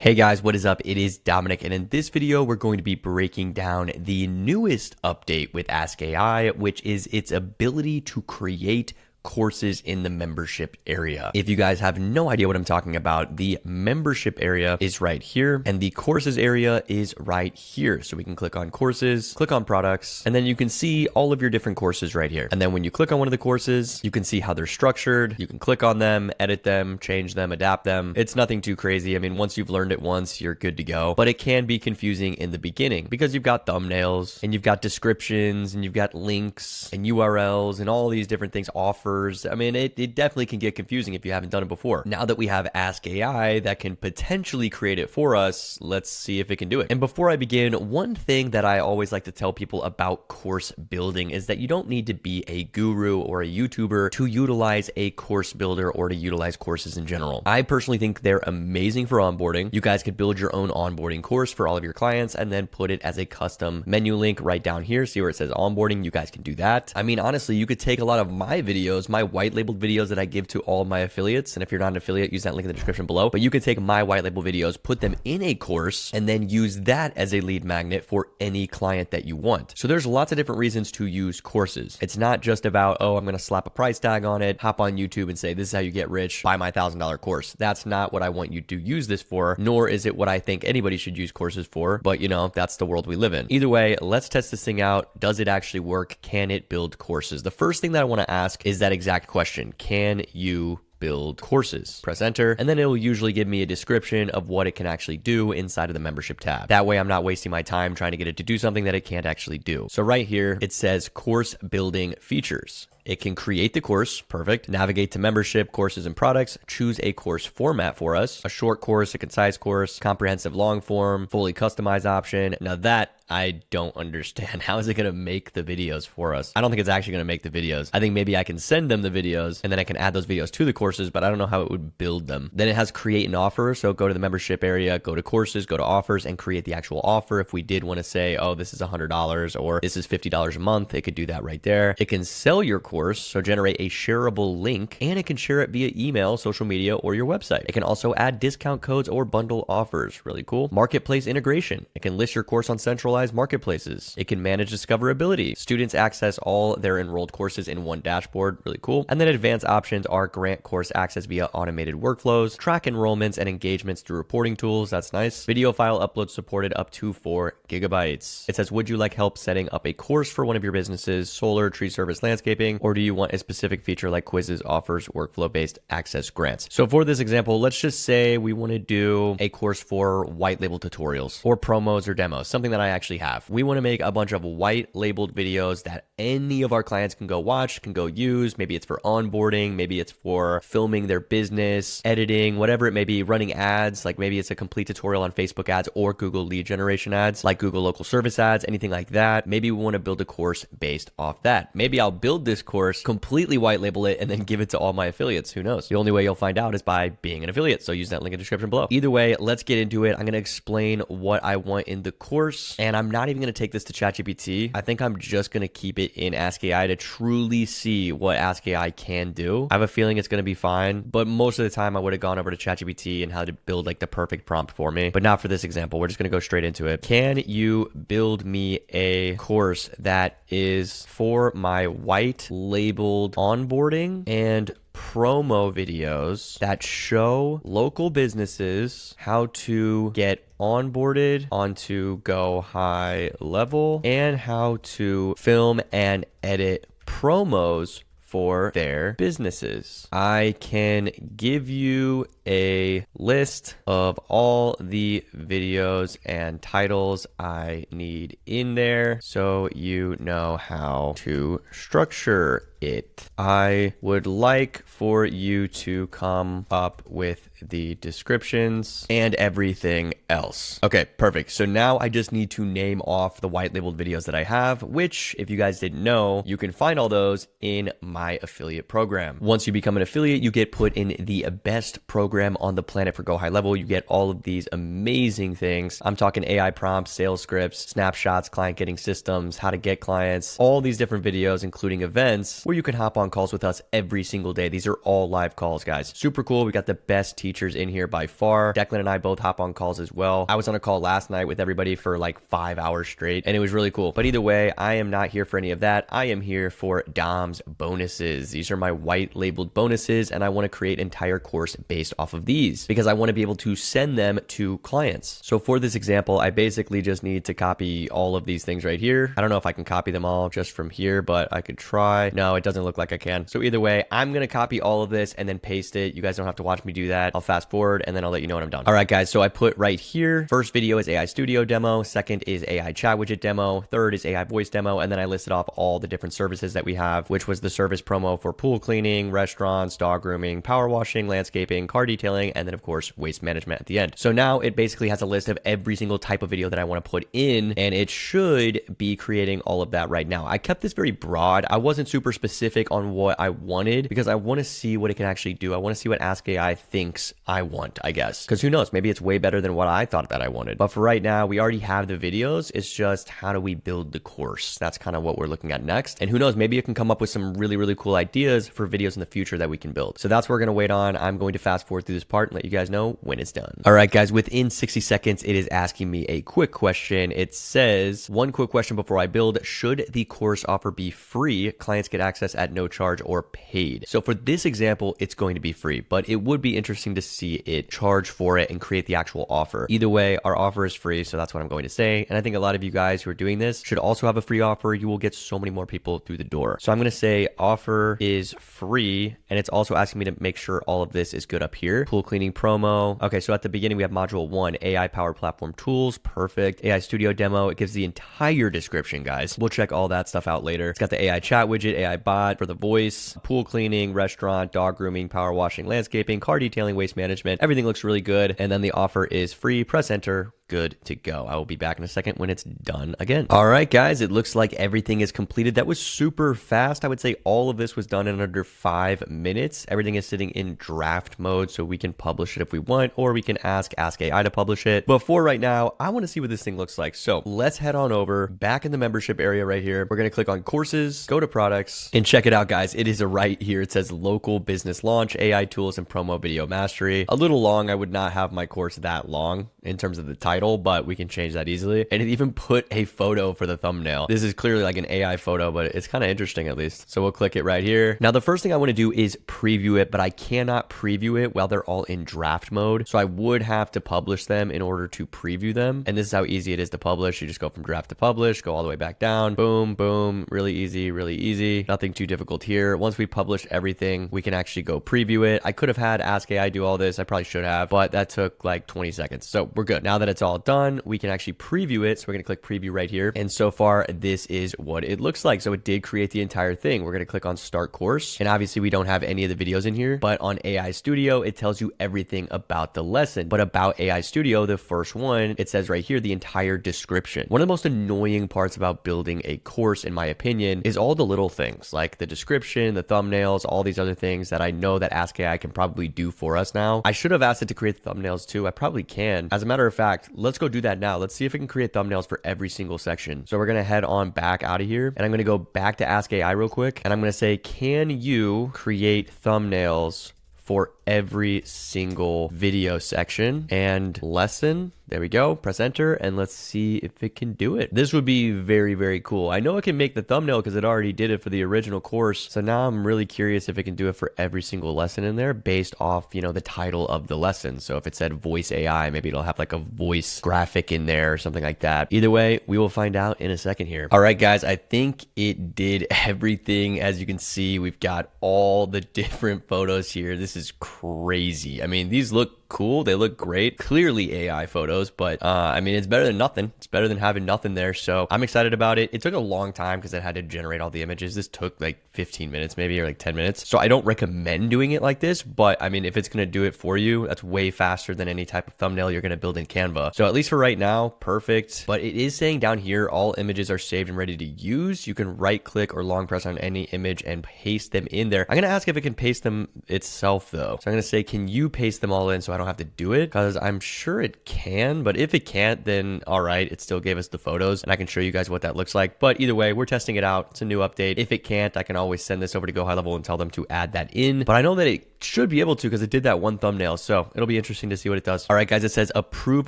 Hey guys, what is up? It is Dominic, and in this video, we're going to be breaking down the newest update with AskAI, which is its ability to create courses in the membership area. If you guys have no idea what I'm talking about, the membership area is right here and the courses area is right here. So we can click on courses, click on products, and then you can see all of your different courses right here. And then when you click on one of the courses, you can see how they're structured. You can click on them, edit them, change them, adapt them. It's nothing too crazy. I mean, once you've learned it once, you're good to go, but it can be confusing in the beginning because you've got thumbnails and you've got descriptions and you've got links and URLs and all these different things, offers. I mean, it definitely can get confusing if you haven't done it before. Now that we have AskAI that can potentially create it for us, let's see if it can do it. And before I begin, one thing that I always like to tell people about course building is that you don't need to be a guru or a YouTuber to utilize a course builder or to utilize courses in general. I personally think they're amazing for onboarding. You guys could build your own onboarding course for all of your clients and then put it as a custom menu link right down here. See where it says onboarding? You guys can do that. I mean, honestly, you could take a lot of my videos, my white labeled videos that I give to all of my affiliates. And if you're not an affiliate, use that link in the description below. But you could take my white label videos, put them in a course, and then use that as a lead magnet for any client that you want. So there's lots of different reasons to use courses. It's not just about, oh, I'm going to slap a price tag on it, hop on YouTube and say, this is how you get rich, buy my $1,000 course. That's not what I want you to use this for, nor is it what I think anybody should use courses for. But you know, that's the world we live in. Either way, let's test this thing out. Does it actually work? Can it build courses? The first thing that I want to ask is that exact question. Can you build courses? Press enter, and then it will usually give me a description of what it can actually do inside of the membership tab. That way I'm not wasting my time trying to get it to do something that it can't actually do. So right here, it says course building features. It can create the course, perfect. Navigate to membership, courses and products, choose a course format for us, a short course, a concise course, comprehensive long form, fully customized option. Now that I don't understand. How is it going to make the videos for us? I don't think it's actually going to make the videos. I think maybe I can send them the videos and then I can add those videos to the courses, but I don't know how it would build them. Then it has create an offer. So go to the membership area, go to courses, go to offers and create the actual offer. If we did want to say, oh, this is $100 or this is $50 a month, it could do that right there. It can sell your course, so generate a shareable link, and it can share it via email, social media, or your website. It can also add discount codes or bundle offers. Really cool. Marketplace integration. It can list your course on centralized marketplaces. It can manage discoverability. Students access all their enrolled courses in one dashboard. Really cool. And then advanced options are grant course access via automated workflows, track enrollments and engagements through reporting tools. That's nice. Video file upload supported up to 4 gigabytes. It says, would you like help setting up a course for one of your businesses, solar, tree service, landscaping, or do you want a specific feature like quizzes, offers, workflow-based access grants? So for this example, let's just say we want to do a course for white label tutorials or promos or demos, something that I actually have. We want to make a bunch of white labeled videos that any of our clients can go watch, can go use. Maybe it's for onboarding, maybe it's for filming their business, editing, whatever it may be, running ads, like maybe it's a complete tutorial on Facebook ads or Google lead generation ads, like Google local service ads, anything like that. Maybe we want to build a course based off that. Maybe I'll build this course, completely white label it, and then give it to all my affiliates. Who knows? The only way you'll find out is by being an affiliate. So use that link in the description below. Either way, let's get into it. I'm going to explain what I want in the course, and I'm not even going to take this to ChatGPT. I think I'm just going to keep it in AskAI to truly see what AskAI can do. I have a feeling it's going to be fine, but most of the time I would have gone over to ChatGPT and how to build like the perfect prompt for me, but not for this example. We're just going to go straight into it. Can you build me a course that is for my white labeled onboarding and promo videos that show local businesses how to get onboarded onto GoHighLevel and how to film and edit promos for their businesses? I can give you a list of all the videos and titles I need in there so you know how to structure it. I would like for you to come up with the descriptions and everything else. Okay, perfect. So now I just need to name off the white labeled videos that I have, which if you guys didn't know, you can find all those in my affiliate program. Once you become an affiliate, you get put in the best program on the planet for GoHighLevel. You get all of these amazing things. I'm talking AI prompts, sales scripts, snapshots, client getting systems, how to get clients, all these different videos, including events, where you can hop on calls with us every single day. These are all live calls, guys. Super cool. We got the best teachers in here by far. Declan and I both hop on calls as well. I was on a call last night with everybody for like 5 hours straight, and it was really cool. But either way, I am not here for any of that. I am here for Dom's bonuses. These are my white labeled bonuses, and I want to create an entire course based off of these because I want to be able to send them to clients. So for this example, I basically just need to copy all of these things right here. I don't know if I can copy them all just from here, but I could try. No, it doesn't look like I can. So either way, I'm going to copy all of this and then paste it. You guys don't have to watch me do that. I'll fast forward and then I'll let you know when I'm done. All right, guys. So I put right here, first video is AI Studio demo. Second is AI chat widget demo. Third is AI voice demo. And then I listed off all the different services that we have, which was the service promo for pool cleaning, restaurants, dog grooming, power washing, landscaping, car detailing, and then of course, waste management at the end. So now it basically has a list of every single type of video that I want to put in, and it should be creating all of that right now. I kept this very broad. I wasn't super specific on what I wanted because I want to see what it can actually do. I want to see what AskAI thinks I want, I guess. Because who knows, maybe it's way better than what I thought that I wanted. But for right now, we already have the videos. It's just how do we build the course? That's kind of what we're looking at next. And who knows, maybe it can come up with some really, really cool ideas for videos in the future that we can build. So that's what we're going to wait on. I'm going to fast forward through this part and let you guys know when it's done. All right, guys, within 60 seconds, it is asking me a quick question. It says, one quick question before I build, should the course offer be free? Clients get access at no charge or paid. So for this example, it's going to be free, but it would be interesting to see it charge for it and create the actual offer. Either way, our offer is free. So that's what I'm going to say. And I think a lot of you guys who are doing this should also have a free offer. You will get so many more people through the door. So I'm going to say offer is free. And it's also asking me to make sure all of this is good up here. Pool cleaning promo. Okay. So at the beginning, we have module 1, AI powered platform tools. Perfect. AI studio demo. It gives the entire description, guys. We'll check all that stuff out later. It's got the AI chat widget, AI bot for the voice, pool cleaning, restaurant, dog grooming, power washing, landscaping, car detailing, waste management. Everything looks really good. And then the offer is free. Press enter. Good to go. I will be back in a second when it's done again. All right, guys, it looks like everything is completed. That was super fast. I would say all of this was done in under 5 minutes. Everything is sitting in draft mode, so we can publish it if we want, or we can ask AI to publish it. But for right now, I want to see what this thing looks like. So let's head on over back in the membership area right here. We're going to click on courses, go to products, and check it out, guys. It is right here. It says local business launch, AI tools, and promo video mastery. A little long. I would not have my course that long in terms of the title, but we can change that easily. And it even put a photo for the thumbnail. This is clearly like an AI photo, but it's kind of interesting at least. So we'll click it right here. Now, the first thing I want to do is preview it, but I cannot preview it while they're all in draft mode. So I would have to publish them in order to preview them. And this is how easy it is to publish. You just go from draft to publish, go all the way back down. Boom, boom. Really easy, really easy. Nothing too difficult here. Once we publish everything, we can actually go preview it. I could have had AskAI do all this. I probably should have, but that took like 20 seconds. So we're good. Now that it's all done, we can actually preview it. So we're going to click preview right here. And so far, this is what it looks like. So it did create the entire thing. We're going to click on start course. And obviously we don't have any of the videos in here, but on AI Studio, it tells you everything about the lesson. But about AI Studio, the first one, it says right here, the entire description. One of the most annoying parts about building a course, in my opinion, is all the little things like the description, the thumbnails, all these other things that I know that AskAI can probably do for us now. I should have asked it to create the thumbnails too. I probably can. As a matter of fact, let's go do that now. Let's see if it can create thumbnails for every single section. So we're going to head on back out of here, and I'm going to go back to AskAI real quick. And I'm going to say, can you create thumbnails for every single video section and lesson? There we go. Press enter and let's see if it can do it. This would be very, very cool. I know it can make the thumbnail because it already did it for the original course. So now I'm really curious if it can do it for every single lesson in there based off, you know, the title of the lesson. So if it said voice AI, maybe it'll have like a voice graphic in there or something like that. Either way, we will find out in a second here. All right, guys, I think it did everything. As you can see, we've got all the different photos here. This is crazy. I mean, these look cool. They look great. Clearly AI photos, but I mean, it's better than nothing. It's better than having nothing there. So I'm excited about it. It took a long time because it had to generate all the images. This took like 15 minutes maybe, or like 10 minutes. So I don't recommend doing it like this, but I mean, if it's going to do it for you, that's way faster than any type of thumbnail you're going to build in Canva. So at least for right now, perfect. But it is saying down here, all images are saved and ready to use. You can right click or long press on any image and paste them in there. I'm going to ask if it can paste them itself though. So I'm going to say, can you paste them all in so I don't don't have to do it, because I'm sure it can, but if it can't, then all right, it still gave us the photos and I can show you guys what that looks like. But either way, we're testing it out. It's a new update. If it can't, I can always send this over to GoHighLevel and tell them to add that in. But I know that it should be able to, because it did that one thumbnail. So it'll be interesting to see what it does. All right, guys, it says approve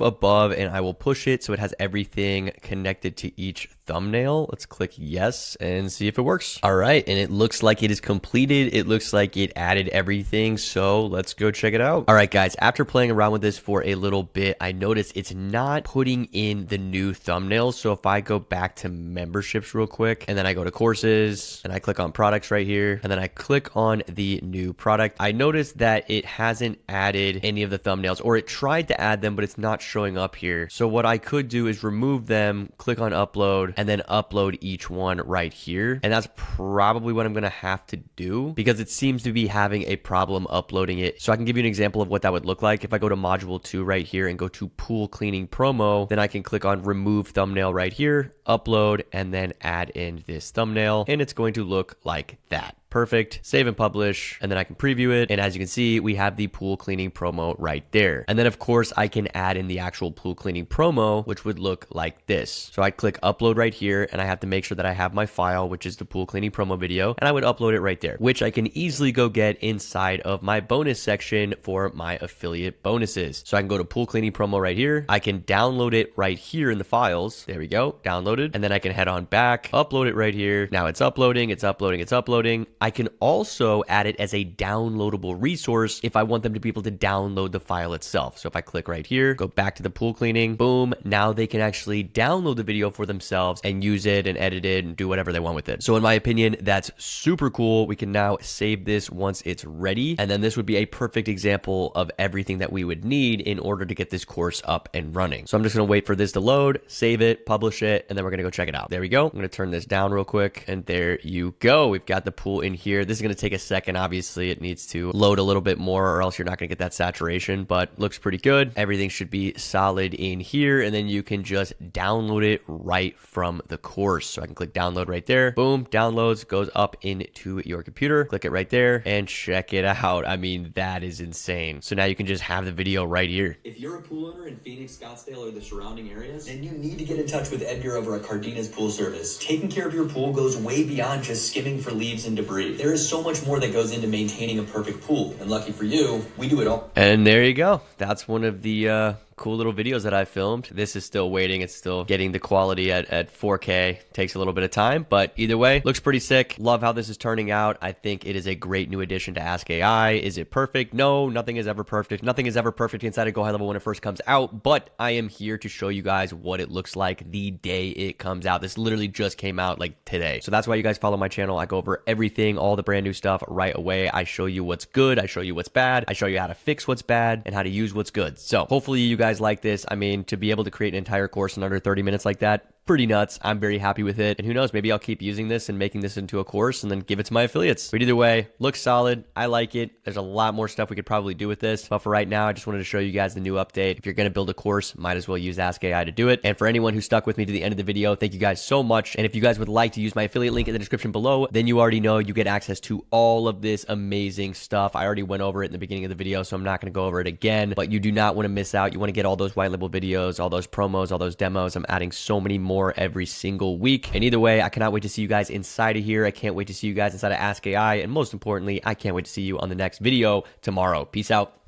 above, and I will push it so it has everything connected to each thumbnail. Let's click yes and see if it works. All right, and it looks like it is completed. It looks like it added everything. So let's go check it out. All right, guys, after playing around with this for a little bit, I noticed it's not putting in the new thumbnails. So if I go back to memberships real quick, and then I go to courses and I click on products right here, and then I click on the new product, I noticed that it hasn't added any of the thumbnails, or it tried to add them, but it's not showing up here. So what I could do is remove them, click on upload, and then upload each one right here. And that's probably what I'm going to have to do, because it seems to be having a problem uploading it. So I can give you an example of what that would look like. If I go to module 2 right here and go to pool cleaning promo, then I can click on remove thumbnail right here, upload, and then add in this thumbnail, and it's going to look like that. Perfect. Save and publish, and then I can preview it. And as you can see, we have the pool cleaning promo right there. And then of course I can add in the actual pool cleaning promo, which would look like this. So I click upload right here, and I have to make sure that I have my file, which is the pool cleaning promo video, and I would upload it right there, which I can easily go get inside of my bonus section for my affiliate bonuses. So I can go to pool cleaning promo right here. I can download it right here in the files. There we go, downloaded. And then I can head on back, upload it right here. Now it's uploading, it's uploading, it's uploading. I can also add it as a downloadable resource if I want them to be able to download the file itself. So if I click right here, go back to the pool cleaning, boom, now they can actually download the video for themselves and use it and edit it and do whatever they want with it. So in my opinion, that's super cool. We can now save this once it's ready. And then this would be a perfect example of everything that we would need in order to get this course up and running. So I'm just going to wait for this to load, save it, publish it, and then we're going to go check it out. There we go. I'm going to turn this down real quick, and there you go. We've got the pool in here. This is going to take a second. Obviously, it needs to load a little bit more, or else you're not going to get that saturation, but looks pretty good. Everything should be solid in here, and then you can just download it right from the course. So I can click download right there. Boom, downloads, goes up into your computer. Click it right there and check it out. I mean, that is insane. So now you can just have the video right here. If you're a pool owner in Phoenix, Scottsdale, or the surrounding areas, then you need to get in touch with Edgar over at Cardenas Pool Service. Taking care of your pool goes way beyond just skimming for leaves and debris. There is so much more that goes into maintaining a perfect pool, and lucky for you, we do it all. And there you go. That's one of the cool little videos that I filmed. This is still waiting. It's still getting the quality at 4K. Takes a little bit of time, but either way, looks pretty sick. Love how this is turning out. I think it is a great new addition to AskAI. Is it perfect? No, nothing is ever perfect. Nothing is ever perfect inside of GoHighLevel when it first comes out, but I am here to show you guys what it looks like the day it comes out. This literally just came out like today. So that's why you guys follow my channel. I go over everything, all the brand new stuff right away. I show you what's good. I show you what's bad. I show you how to fix what's bad and how to use what's good. So hopefully you guys like this. I mean, to be able to create an entire course in under 30 minutes like that, pretty nuts. I'm very happy with it. And who knows, maybe I'll keep using this and making this into a course and then give it to my affiliates. But either way, looks solid. I like it. There's a lot more stuff we could probably do with this. But for right now, I just wanted to show you guys the new update. If you're going to build a course, might as well use AskAI to do it. And for anyone who stuck with me to the end of the video, thank you guys so much. And if you guys would like to use my affiliate link in the description below, then you already know you get access to all of this amazing stuff. I already went over it in the beginning of the video, so I'm not going to go over it again. But you do not want to miss out. You want to get all those white label videos, all those promos, all those demos. I'm adding so many more every single week. And either way, I cannot wait to see you guys inside of here. I can't wait to see you guys inside of AskAI. And most importantly, I can't wait to see you on the next video tomorrow. Peace out.